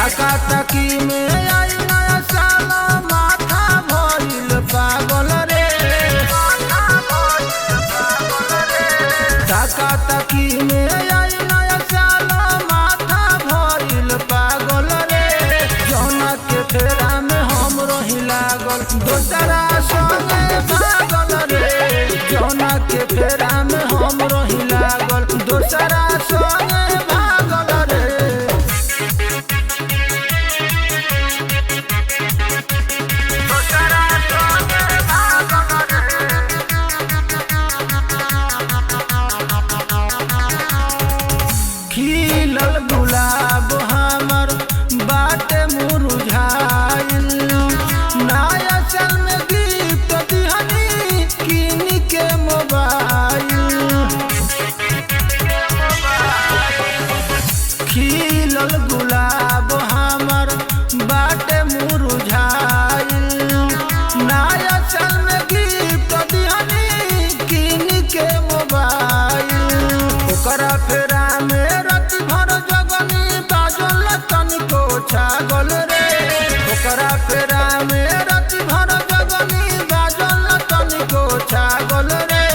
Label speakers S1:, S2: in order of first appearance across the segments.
S1: टाका टाकी में आई नया साल माथा भइल पागल रे। टाका टाकी में आई नया साल माथा भइल पागल रे। जौना के फेरा में हम रही लागल दोसरा संगे भागल रे। जौना के फेरा में हम रही लागल दोसरा संगे भागल रे। खिलल गुलाब हमर बाटे मुरझाइल। नया साल में गिफ्ट दिहनी किन के मोबाइल। खिलल गुलाब हमर बाटे मुरझाइल। नया साल में गिफ्ट दिहनी किन के मोबाइल। ओकरा फेरा में रात भर जगनी बाजल तनिको छागल रे। ओकरा फेरा में रात भर जगनी बाजल तनिको छागल रे।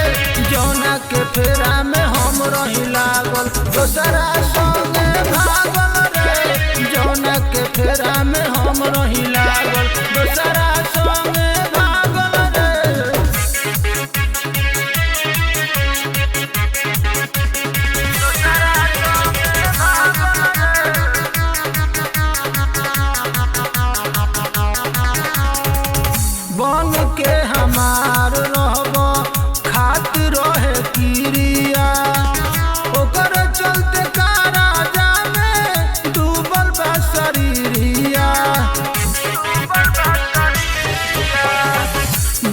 S1: जौना के फेरा में हम रही लागल दोसरा संगे भागल रे। जौना के फेरा में हम रही लागल दोसरा संगे भागल रे। बन के हमार रहब खात रहे किरिया। ओकर चलते काराजा में डूबल बा शरीरिया।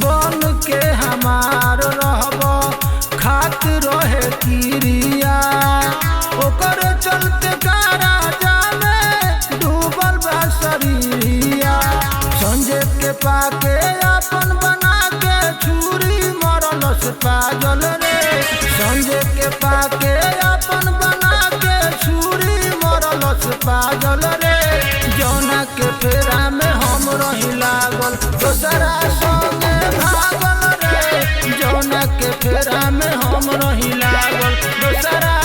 S1: बन के हमार रहब खात रहे किरिया। ओकर चलते काराजा में डूबल बा शरीरिया। संजय के पाके अपन बना के छुरी मरल से पागल रे। संजय के पाके अपन बना के छुरी मरल से पागल रे। जौना के फेरा में हम रही लागल दोसरा संगे भागल रे। जौना के फेरा में हम रही लागल दोसरा